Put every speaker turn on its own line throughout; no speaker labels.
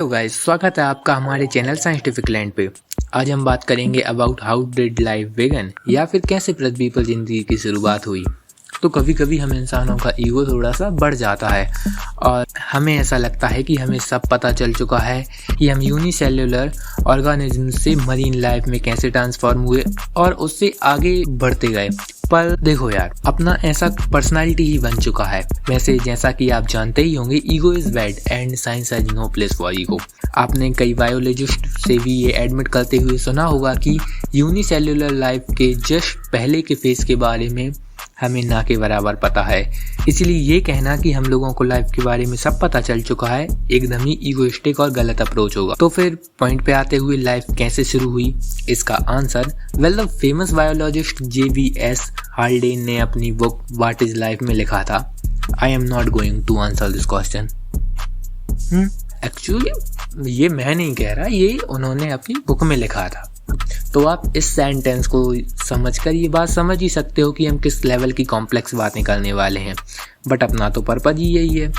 तो गाइस, स्वागत है आपका हमारे चैनल साइंटिफिक लैंड पे। आज हम बात करेंगे about how did life begin, या फिर कैसे पृथ्वी पर जिंदगी की शुरुआत हुई। तो कभी कभी हम इंसानों का ईगो थोड़ा सा बढ़ जाता है और हमें ऐसा लगता है कि हमें सब पता चल चुका है कि हम यूनिसेल्युलर ऑर्गेनिज्म से मरीन लाइफ में कैसे ट्रांसफॉर्म हुए और उससे आगे बढ़ते गए। पर देखो यार, अपना ऐसा पर्सनालिटी ही बन चुका है। वैसे जैसा कि आप जानते ही होंगे, ego is bad and science has no place for ego. आपने कई बायोलॉजिस्ट से भी ये एडमिट करते हुए सुना होगा कि यूनिसेल्युलर लाइफ के जस्ट पहले के फेज के बारे में हमें ना के बराबर पता है। इसलिए ये कहना कि हम लोगों को लाइफ के बारे में सब पता चल चुका है एकदम ही ईगोइस्टिक और गलत अप्रोच होगा। तो फिर पॉइंट पे आते हुए, लाइफ कैसे शुरू हुई, इसका answer the famous biologist JBS Haldane ने अपनी बुक व्हाट इज लाइफ में लिखा था। I am not going to answer this question. Actually ये मैं नहीं कह रहा, ये उन्होंने अपनी बुक में लिखा था। तो आप इस सेंटेंस को समझकर ये बात समझ ही सकते हो कि हम किस लेवल की कॉम्प्लेक्स बातें करने वाले हैं। बट अपना तो पर्पज ही यही है,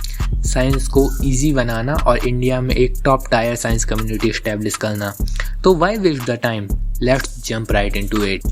साइंस को इजी बनाना और इंडिया में एक top tier science community establish करना। तो why waste the time, let's jump right into it.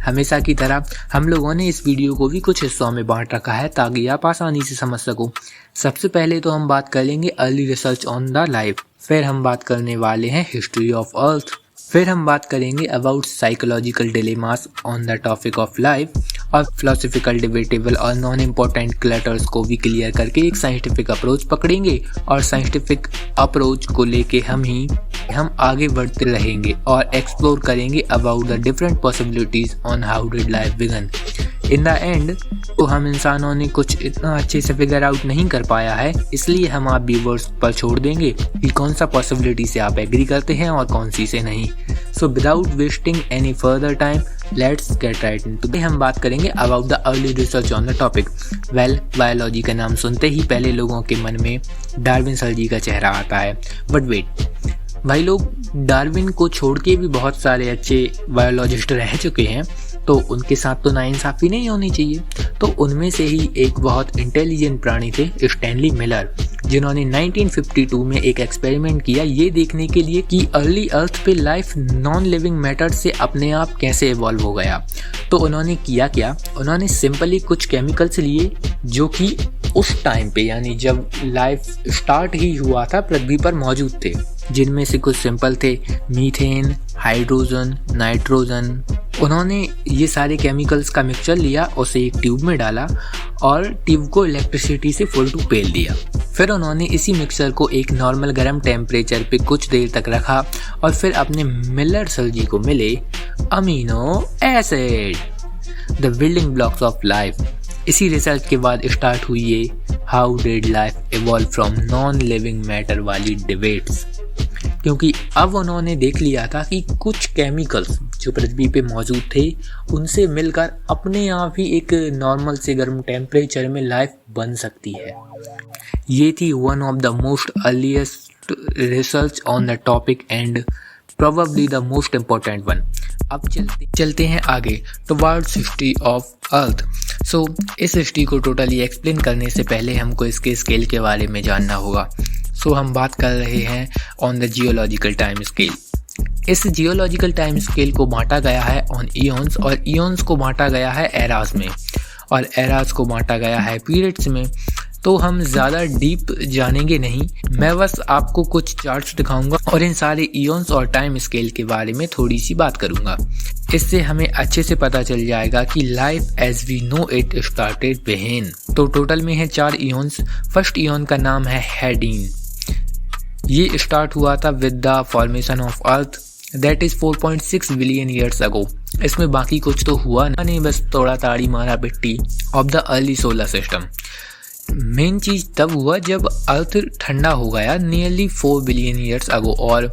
हमेशा की तरह हम लोगों ने इस वीडियो को भी कुछ हिस्सों में बांट रखा है ताकि आप आसानी से समझ सको। सबसे पहले तो हम बात कर लेंगे early research on the life, फिर हम बात करने वाले हैं हिस्ट्री ऑफ अर्थ, फिर हम बात करेंगे about psychological dilemmas on the topic of life, और फिलोसफिकल डिबेटेबल और नॉन इम्पोर्टेंट क्लटर्स को भी क्लियर करके एक साइंटिफिक अप्रोच पकड़ेंगे। और साइंटिफिक अप्रोच को लेके हम आगे बढ़ते रहेंगे और एक्सप्लोर करेंगे about the different possibilities on how did life began. In the end तो हम इंसानों ने कुछ इतना अच्छे से फिगर आउट नहीं कर पाया है, इसलिए हम आप व्यूअर्स पर छोड़ देंगे कि कौन सा पॉसिबिलिटी से आप एग्री करते हैं और कौन सी से नहीं। So without wasting any further time, let's get right into. हम बात करेंगे about the early research on the topic. Biology का नाम सुनते ही पहले लोगों के मन में डार्विन सर जी का चेहरा आता है। बट वेट भाई लोग, डार्विन को छोड़ के भी बहुत सारे अच्छे बायोलॉजिस्ट रह चुके हैं, तो उनके साथ तो नाइंसाफी नहीं होनी चाहिए। तो उनमें से ही एक बहुत इंटेलिजेंट प्राणी थे, स्टैनली मिलर, जिन्होंने 1952 में एक एक्सपेरिमेंट किया ये देखने के लिए कि अर्ली अर्थ पे लाइफ नॉन लिविंग मैटर से अपने आप कैसे इवॉल्व हो गया। तो उन्होंने किया क्या, उन्होंने सिंपली कुछ केमिकल्स लिए जो कि उस टाइम पे, यानी जब लाइफ स्टार्ट ही हुआ था, पृथ्वी पर मौजूद थे। जिनमें से कुछ सिंपल थे, मीथेन, हाइड्रोजन, नाइट्रोजन। उन्होंने ये सारे केमिकल्स का मिक्सचर लिया, उसे एक ट्यूब में डाला और ट्यूब को इलेक्ट्रिसिटी से फुल टू पेल दिया। फिर उन्होंने इसी मिक्सचर को एक नॉर्मल गर्म टेम्परेचर पे कुछ देर तक रखा और फिर अपने मिलर सर जी को मिले amino acid, the building blocks of life. इसी रिसर्च के बाद स्टार्ट हुई ये how did life evolve from non living matter वाली डिबेट्स, क्योंकि अब उन्होंने देख लिया था कि कुछ केमिकल्स जो पृथ्वी पे मौजूद थे उनसे मिलकर अपने आप ही एक नॉर्मल से गर्म टेम्परेचर में लाइफ बन सकती है। ये थी one of the most earliest research on the topic and probably the most important one. अब चलते हैं आगे टुवर्ड्स हिस्ट्री ऑफ अर्थ। इस हिस्ट्री को टोटली एक्सप्लेन करने से पहले हमको इसके स्केल के बारे में जानना होगा। हम बात कर रहे हैं on the geological time scale. इस जियोलॉजिकल टाइम स्केल को बांटा गया है ऑन इयॉन्स, और इयॉन्स को बांटा गया है एराज में, और एराज को बांटा गया है पीरियड्स में। तो हम ज़्यादा डीप जानेंगे नहीं, मैं बस आपको कुछ चार्ट्स दिखाऊंगा और इन सारे इयॉन्स और टाइम स्केल के बारे में थोड़ी सी बात करूंगा। इससे हमें अच्छे से पता चल जाएगा कि life as we know it started begin. तो टोटल में है 4 इयॉन्स। फर्स्ट इयॉन का नाम है हेडीन। ये स्टार्ट हुआ था with the formation of earth, that is 4.6 billion years ago. इसमें बाकी कुछ तो हुआ नहीं, बस थोड़ा ताड़ी मारा पिट्टी of the early solar system. Main चीज तब हुआ जब अर्थ ठंडा हो गया नियरली 4 बिलियन ईयर्स अगो, और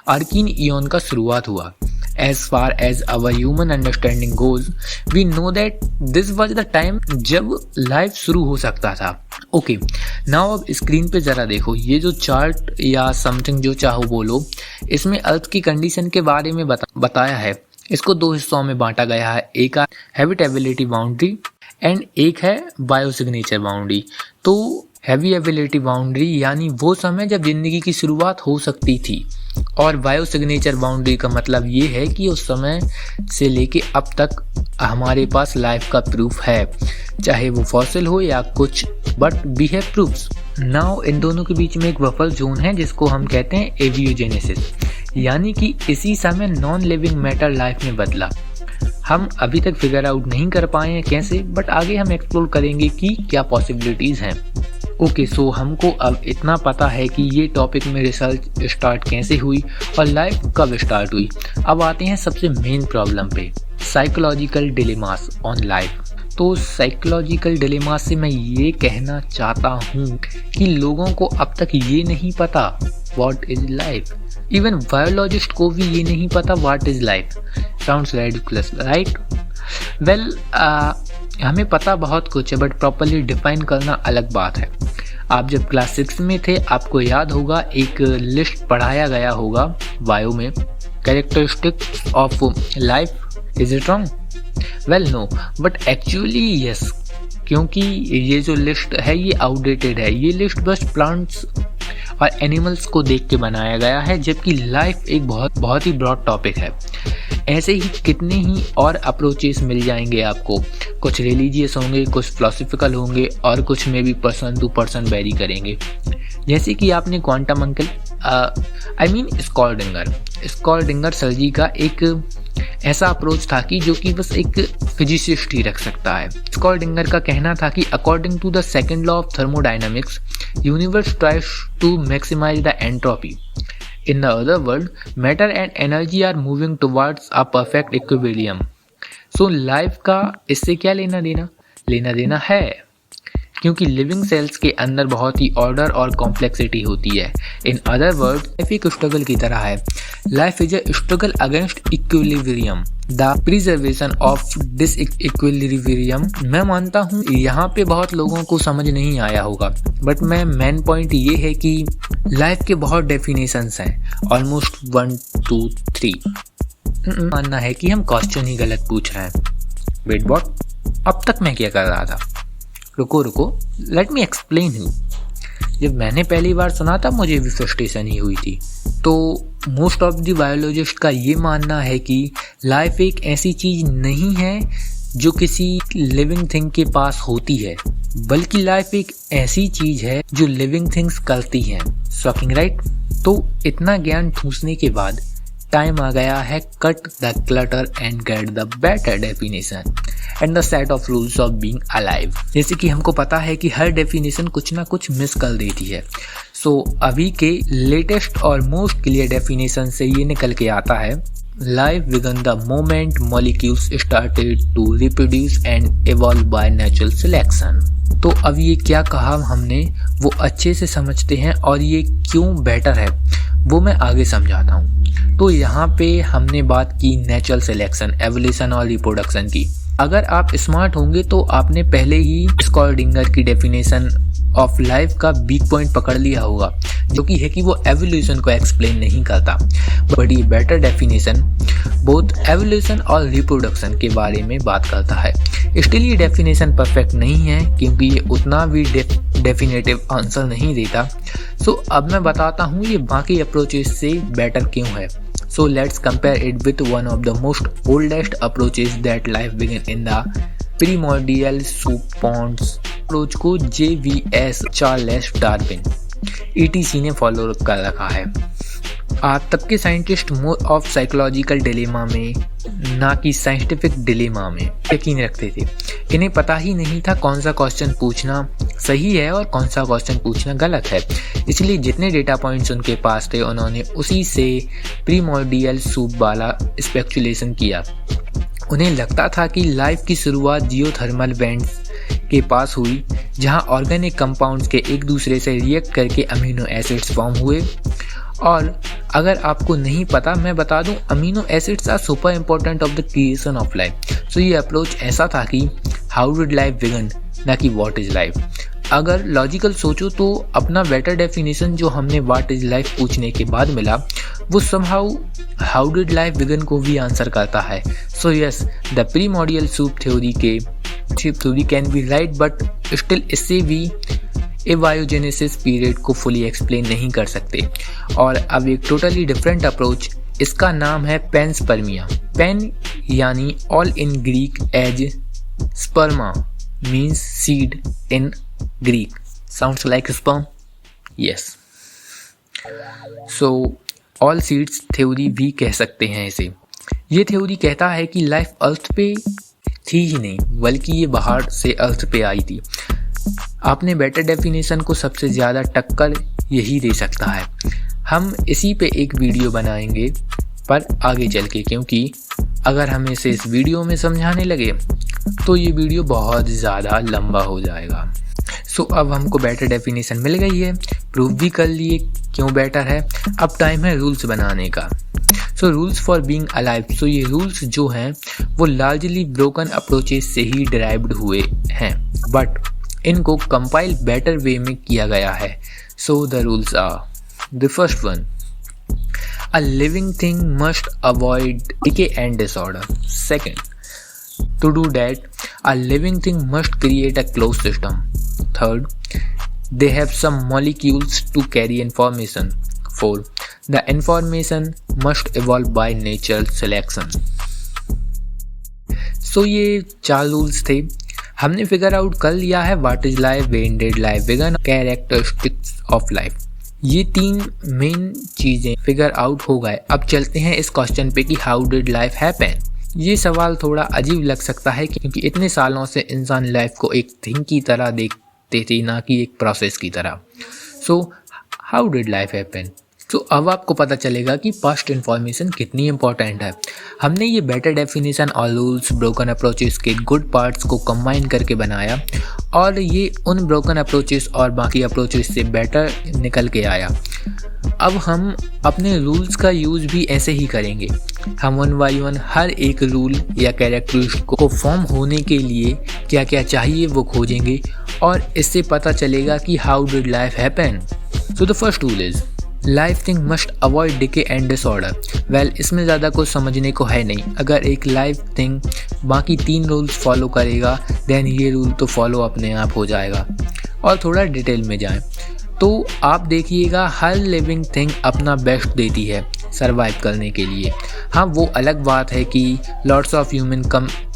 आर्कीन इयॉन का शुरुआत हुआ। As far as our human understanding goes, we know that this was the time जब लाइफ शुरू हो सकता था। ओके, नाउ अब स्क्रीन पे जरा देखो, ये जो चार्ट या समथिंग जो चाहो बोलो, इसमें अर्थ की कंडीशन के बारे में बताया है। इसको 2 हिस्सों में बांटा गया है, एक हैबिटेबिलिटी बाउंड्री एंड एक है बायोसिग्नेचर बाउंड्री। तो हैविएबिलिटी बाउंड्री यानी वो समय जब जिंदगी की शुरुआत हो सकती थी, और बायो सिग्नेचर बाउंड्री का मतलब ये है कि उस समय से लेके अब तक हमारे पास लाइफ का प्रूफ है, चाहे वो फॉसिल हो या कुछ, but we have proofs. Now इन दोनों के बीच में एक बफर जोन है जिसको हम कहते हैं एवियोजेनेसिस, यानी कि इसी समय नॉन लिविंग मैटर लाइफ में बदला। हम अभी तक फिगर आउट नहीं कर पाए हैं कैसे, बट आगे हम एक्सप्लोर करेंगे कि क्या पॉसिबिलिटीज हैं। ओके, सो हमको अब इतना पता है कि ये टॉपिक में रिसर्च स्टार्ट कैसे हुई और लाइफ कब स्टार्ट हुई। अब आते हैं सबसे मेन प्रॉब्लम पे, साइकोलॉजिकल डिलेमास ऑन लाइफ। तो साइकोलॉजिकल डिलेमास से मैं ये कहना चाहता हूँ कि लोगों को अब तक ये नहीं पता what is life. Even biologist को भी ये नहीं पता what is life. Sounds ridiculous, right? Well, हमें पता बहुत कुछ है, बट प्रॉपरली डिफाइन करना अलग बात है। आप जब क्लास 6 में थे, आपको याद होगा एक लिस्ट पढ़ाया गया होगा बायो में, characteristics of life. Is it wrong? Well no, but actually yes, क्योंकि ये जो लिस्ट है ये आउटडेटेड है। ये लिस्ट बस प्लांट्स और एनिमल्स को देख के बनाया गया है, जबकि लाइफ एक बहुत ही ब्रॉड टॉपिक है। ऐसे ही कितने ही और अप्रोचेस मिल जाएंगे आपको। कुछ रिलीजियस होंगे, कुछ फिलोसफिकल होंगे, और कुछ में भी पर्सन टू पर्सन वेरी करेंगे। जैसे कि आपने क्वांटम अंकल स्कॉर्डिंगर सर जी का एक ऐसा अप्रोच था कि जो कि बस एक फिजिसिस्ट ही रख सकता है। स्कॉर्डिंगर का कहना था कि according to the second law of thermodynamics, universe tries to maximize the entropy. In the other word, matter and energy are moving towards a perfect equilibrium. So life का इससे क्या लेना देना है, क्योंकि लिविंग सेल्स के अंदर बहुत ही ऑर्डर और कॉम्प्लेक्सिटी होती है। इन अदर वर्ड, लाइफ एक स्ट्रगल की तरह है। Life is a struggle against equilibrium, the preservation of this equilibrium. मैं मानता हूँ यहाँ पे बहुत लोगों को समझ नहीं आया होगा, बट मैं मेन पॉइंट ये है कि लाइफ के बहुत डेफिनेशंस हैं, ऑलमोस्ट 1 2 3। मानना है कि हम क्वेश्चन ही गलत पूछ रहे हैं। Wait what? अब तक मैं क्या कर रहा था? रुको, लेट मी एक्सप्लेन यू। जब मैंने पहली बार सुना था मुझे भी फ्रस्ट्रेशन ही हुई थी। तो मोस्ट ऑफ द बायोलॉजिस्ट का ये मानना है कि लाइफ एक ऐसी चीज नहीं है जो किसी लिविंग थिंग के पास होती है, बल्कि लाइफ एक ऐसी चीज है जो लिविंग थिंग्स करती हैं। Shocking, right? तो इतना ज्ञान ठूसने के बाद टाइम आ गया है cut the clutter and get the better definition and the set of rules of being alive. जैसे कि हमको पता है कि हर डेफिनेशन कुछ ना कुछ मिस कर देती है। सो अभी के लेटेस्ट और मोस्ट क्लियर डेफिनेशन से ये निकल के आता है, life began the moment molecules started to reproduce and evolve by natural selection. तो अब ये क्या कहा हमने वो अच्छे से समझते हैं, और ये क्यों बेटर है वो मैं आगे समझाता हूँ। तो यहाँ पे हमने बात की नेचुरल सिलेक्शन, एवोल्यूशन और रिप्रोडक्शन की। अगर आप स्मार्ट होंगे तो आपने पहले ही स्कॉर्डिंगर की डेफिनेशन ऑफ लाइफ का वीक पॉइंट पकड़ लिया होगा, जो कि है कि वो एवोल्यूशन को एक्सप्लेन नहीं करता, बट ये बेटर डेफिनेशन बोथ एवोल्यूशन और रिप्रोडक्शन के बारे में बात करता है। स्टिल ये डेफिनेशन परफेक्ट नहीं है, क्योंकि ये उतना भी डेफिनेटिव आंसर नहीं देता। सो अब मैं बताता हूँ ये बाकी अप्रोचेस से बेटर क्यों है। So let's compare it with one of the most oldest approaches that life began in the primordial soup ponds approach को JVS चार्ल्स डार्विन ETC ने फॉलो कर रखा है। तब के scientist more of psychological dilemma में, ना कि साइंटिफिक डिलेमा में यकीन रखते थे। इन्हें पता ही नहीं था कौन सा क्वेश्चन पूछना सही है और कौन सा क्वेश्चन पूछना गलत है। इसलिए जितने डेटा पॉइंट्स उनके पास थे उन्होंने उसी से प्रीमोर्डियल सूप वाला स्पेकुलेशन किया। उन्हें लगता था कि लाइफ की शुरुआत जियोथर्मल वेंट्स के पास हुई, जहां ऑर्गेनिक कंपाउंड्स के एक दूसरे से रिएक्ट करके अमीनो एसिड्स फॉर्म हुए। और अगर आपको नहीं पता मैं बता दूं, amino acids are super important of the creation of life. So ये अप्रोच ऐसा था कि हाउ डिड लाइफ बिगन, ना कि व्हाट इज लाइफ। अगर लॉजिकल सोचो तो अपना बेटर डेफिनेशन जो हमने व्हाट इज लाइफ पूछने के बाद मिला, वो somehow how did life began को भी आंसर करता है। So yes, the primordial soup theory can be right, but still इससे भी एबायोजेनेसिस पीरियड को फुली एक्सप्लेन नहीं कर सकते। और अब एक टोटली डिफरेंट अप्रोच, इसका नाम है पैनस्पर्मिया। पैन यानी all in Greek, as sperma means seed in Greek, sounds like sperm, yes. So all seeds theory भी कह सकते हैं इसे। ये थ्योरी कहता है कि लाइफ अर्थ पे थी ही नहीं, बल्कि ये बाहर से अर्थ पे आई थी। आपने बेटर डेफिनेशन को सबसे ज़्यादा टक्कर यही दे सकता है। हम इसी पे एक वीडियो बनाएंगे पर आगे चल के, क्योंकि अगर हम इसे इस वीडियो में समझाने लगे तो ये वीडियो बहुत ज़्यादा लंबा हो जाएगा। सो अब हमको बेटर डेफिनेशन मिल गई है, प्रूव भी कर लिए क्यों बेटर है। अब टाइम है रूल्स बनाने का। So rules for being alive. So ये रूल्स जो हैं वो लार्जली ब्रोकन अप्रोचेस से ही डिराइव्ड हुए हैं, बट इनको कंपाइल बेटर वे में किया गया है। So the rules are, the first one, a living thing must avoid decay and disorder. Second, to do that, a living thing must create a closed system. Third, they have some molecules to carry information. Fourth, the information must evolve by natural selection. So ये 4 rules थे। हमने figure out कर लिया है what is life, when did life began, characteristics of life. ये 3 main चीज़ें figure out हो गए। अब चलते हैं इस क्वेश्चन पे कि हाउ डिड लाइफ हैपन। ये सवाल थोड़ा अजीब लग सकता है क्योंकि इतने सालों से इंसान लाइफ को एक थिंग की तरह देखते थे, ना कि एक प्रोसेस की तरह। So how did life happen. तो अब आपको पता चलेगा कि पास्ट इन्फॉर्मेशन कितनी इंपॉर्टेंट है। हमने ये बेटर डेफिनेशन और रूल्स ब्रोकन अप्रोचेस के गुड पार्ट्स को कंबाइन करके बनाया और ये उन ब्रोकन अप्रोचेस और बाकी अप्रोचेस से बेटर निकल के आया। अब हम अपने रूल्स का यूज़ भी ऐसे ही करेंगे। हम 1 बाय 1 हर एक रूल या कैरेक्टरिस्टिक को फॉर्म होने के लिए क्या क्या चाहिए वो खोजेंगे और इससे पता चलेगा कि how did life happen. So the first rule is life thing must avoid decay and disorder. Well, इसमें ज़्यादा कुछ समझने को है नहीं। अगर एक लाइफ थिंग बाकी 3 रूल्स फॉलो करेगा देन ये रूल तो फॉलो अपने आप हो जाएगा। और थोड़ा डिटेल में जाएं तो आप देखिएगा हर लिविंग थिंग अपना बेस्ट देती है सरवाइव करने के लिए। हाँ, वो अलग बात है कि लॉट्स ऑफ ह्यूमन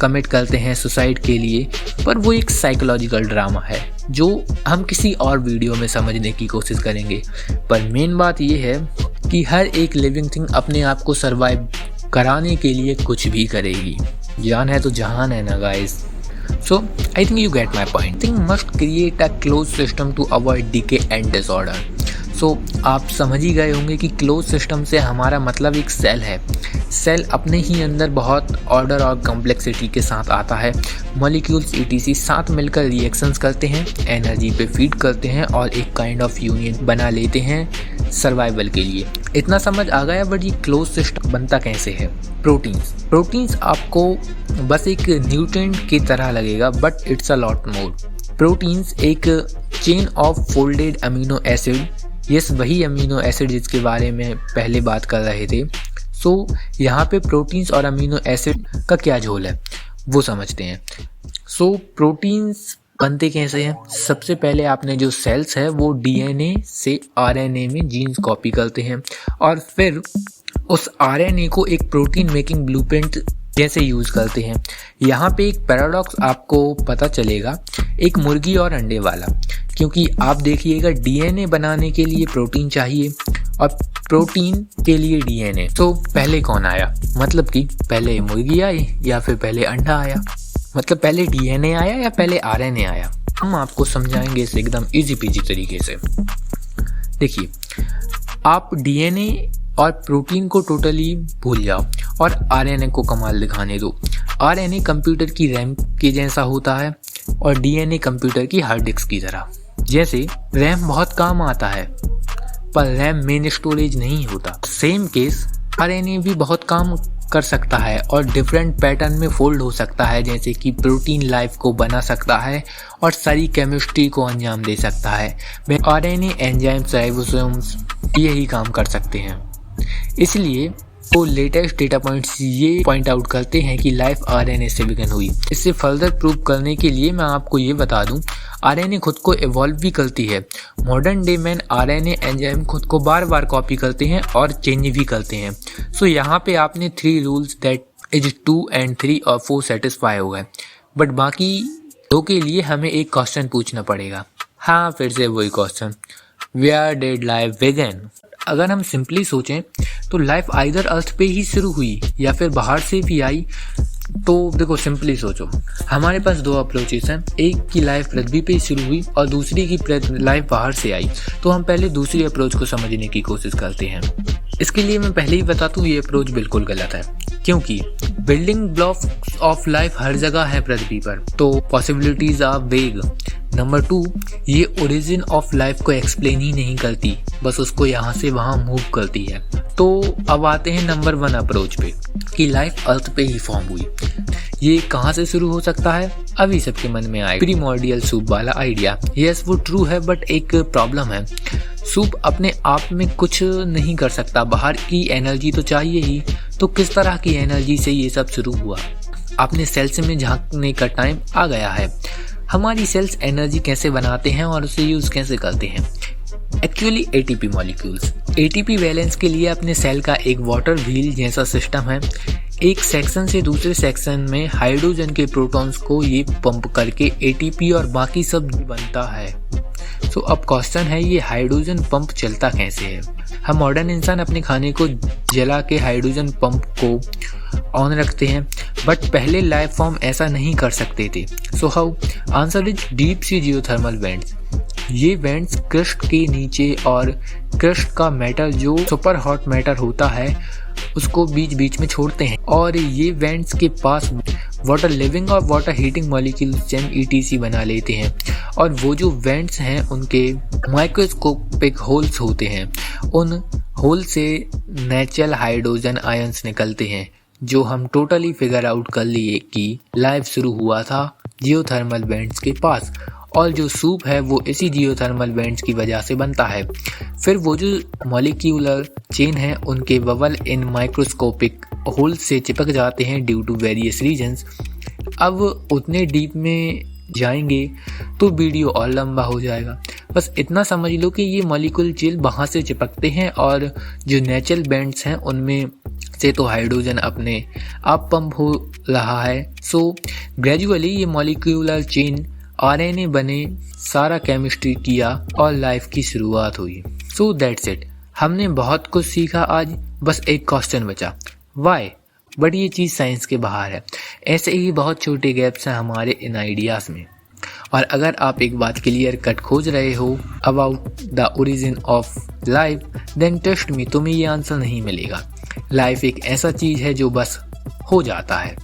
कमिट करते हैं सुसाइड के लिए, पर वो एक साइकोलॉजिकल ड्रामा है जो हम किसी और वीडियो में समझने की कोशिश करेंगे। पर मेन बात ये है कि हर एक लिविंग थिंग अपने आप को सरवाइव कराने के लिए कुछ भी करेगी। जान है तो जहान है ना guys. So I think you get my point. Thing must create a closed system to avoid decay and disorder. So आप समझ ही गए होंगे कि क्लोज सिस्टम से हमारा मतलब एक सेल है। सेल अपने ही अंदर बहुत ऑर्डर और कॉम्प्लेक्सिटी के साथ आता है। मॉलिक्यूल्स ETC साथ मिलकर रिएक्शंस करते हैं, एनर्जी पे फीड करते हैं और एक काइंड ऑफ यूनियन बना लेते हैं सर्वाइवल के लिए। इतना समझ आ गया, बट ये क्लोज सिस्टम बनता कैसे है। प्रोटीन्स आपको बस एक न्यूट्रिएंट की तरह लगेगा, but it's a lot more. Proteins एक chain of folded amino acid, yes वही अमीनो एसिड जिसके बारे में पहले बात कर रहे थे। सो यहाँ पे प्रोटीन्स और अमीनो एसिड का क्या झोल है वो समझते हैं। सो प्रोटीन्स बनते कैसे हैं। सबसे पहले आपने जो सेल्स है वो DNA से RNA में जीन्स कॉपी करते हैं और फिर उस RNA को एक प्रोटीन मेकिंग ब्लूप्रिंट जैसे यूज़ करते हैं। यहाँ पे एक पैराडॉक्स आपको पता चलेगा, एक मुर्गी और अंडे वाला, क्योंकि आप देखिएगा DNA बनाने के लिए प्रोटीन चाहिए और प्रोटीन के लिए DNA। तो पहले कौन आया, मतलब कि पहले मुर्गी आई या फिर पहले अंडा आया, मतलब पहले DNA आया या पहले RNA आया। हम आपको समझाएंगे इसे एकदम इजी पीजी तरीके से। देखिए, आप DNA और प्रोटीन को टोटली भूल जाओ और RNA को कमाल दिखाने दो। RNA कंप्यूटर की रैम के जैसा होता है और DNA कंप्यूटर की हार्ड डिस्क की तरह। जैसे रैम बहुत काम आता है पर रैम मेन स्टोरेज नहीं होता, सेम केस RNA भी बहुत काम कर सकता है और डिफरेंट पैटर्न में फोल्ड हो सकता है। जैसे कि प्रोटीन लाइफ को बना सकता है और सारी केमिस्ट्री को अंजाम दे सकता है। RNA एंजाइम्स, राइबोसोम्स यही काम कर सकते हैं। इसलिए तो लेटेस्ट डेटा पॉइंट्स ये पॉइंट आउट करते हैं कि लाइफ आरएनए से बिगिन हुई। इससे फर्दर प्रूव करने के लिए मैं आपको ये बता दूं, आरएनए खुद को इवॉल्व भी करती है। मॉडर्न डे में आरएनए एंजाइम खुद को बार बार कॉपी करते हैं और चेंज भी करते हैं। सो यहाँ पे आपने 3 रूल्स दैट इज 2 and 3 और 4 सेटिस्फाई हो गए, बट बाकी 2 के लिए हमें एक क्वेश्चन पूछना पड़ेगा। हाँ, फिर से वही question, where did life begin. अगर हम सिंपली सोचें तो लाइफ आइदर अर्थ पे ही शुरू हुई या फिर बाहर से भी आई। तो देखो, सिंपली सोचो, हमारे पास 2 अप्रोचेस हैं। एक की लाइफ पृथ्वी पे ही शुरू हुई और दूसरी की लाइफ बाहर से आई। तो हम पहले दूसरी अप्रोच को समझने की कोशिश करते हैं। इसके लिए मैं पहले ही बता दूं, ये अप्रोच बिल्कुल गलत है, क्योंकि बिल्डिंग ब्लॉक्स ऑफ लाइफ हर जगह है पृथ्वी पर, तो पॉसिबिलिटीज आर वेग। नंबर 2, ये ओरिजिन ऑफ लाइफ को एक्सप्लेन ही नहीं करती, बस उसको यहाँ से वहाँ मूव करती है। तो अब आते हैं नंबर 1 अप्रोच पे कि लाइफ अर्थ पे ही फॉर्म हुई। ये कहाँ से शुरू हो सकता है? अभी सबके मन में आए प्रीमोर्डियल सूप वाला आइडिया। यस, वो ट्रू है, बट एक प्रॉब्लम है। सूप अपने आप में कुछ नहीं कर सकता, बाहर की एनर्जी तो चाहिए ही। तो किस तरह की एनर्जी से ये सब शुरू हुआ? अपने सेल्स में झांकने का टाइम आ गया है। हमारी सेल्स एनर्जी कैसे बनाते हैं और उसे यूज कैसे करते हैं? Actually ATP molecules. ATP balance के लिए अपने सेल का एक वाटर व्हील जैसा सिस्टम है। एक सेक्शन से दूसरे सेक्शन में हाइड्रोजन के प्रोटॉन्स को ये पंप करके एटीपी और बाकी सब बनता है। तो अब क्वेश्चन है, ये हाइड्रोजन पंप चलता कैसे है? हम मॉडर्न इंसान अपने खाने को जला के हाइड्रोजन पंप को ऑन रखते हैं, बट पहले लाइफ फॉर्म ऐसा नहीं कर सकते थे। So how? Answer is deep sea geothermal vents. ये वेंट्स क्रस्ट के नीचे और क्रस्ट का मैटर जो सुपर हॉट मैटर होता है उसको बीच बीच में छोड़ते हैं, और ये वेंट्स के पास वाटर लिविंग और water heating molecules jam ETC बना लेते हैं। और वो जो वेंट्स हैं उनके माइक्रोस्कोपिक होल्स होते हैं। उन होल से नेचुरल हाइड्रोजन आयंस निकलते हैं, जो हम टोटली फिगर आउट कर लिए कि लाइफ शुरू हुआ था जियोथर्मल वेंट्स के पास। और जो सूप है वो इसी जियोथर्मल वेंट्स की वजह से बनता है। फिर वो जो मॉलिक्यूलर चेन है उनके बबल इन माइक्रोस्कोपिक होल से चिपक जाते हैं ड्यू टू वेरियस रीजंस। अब उतने डीप में जाएंगे तो वीडियो और लंबा हो जाएगा। बस इतना समझ लो कि ये मॉलिक्यूल चेन वहाँ से चिपकते हैं और जो नेचुरल बैंड्स हैं उनमें से तो हाइड्रोजन अपने आप पंप हो रहा है। सो ग्रेजुअली ये मॉलिक्यूलर चेन RNA बने, सारा केमिस्ट्री किया और लाइफ की शुरुआत हुई। So that's it. हमने बहुत कुछ सीखा आज, बस एक क्वेश्चन बचा, वाई? बट ये चीज़ साइंस के बाहर है। ऐसे ही बहुत छोटे गैप्स हैं हमारे इन आइडियाज़ में। और अगर आप एक बात क्लियर कट खोज रहे हो about the origin of life, then trust me, तुम्हें ये आंसर नहीं मिलेगा। लाइफ एक ऐसा चीज़ है जो बस हो जाता है।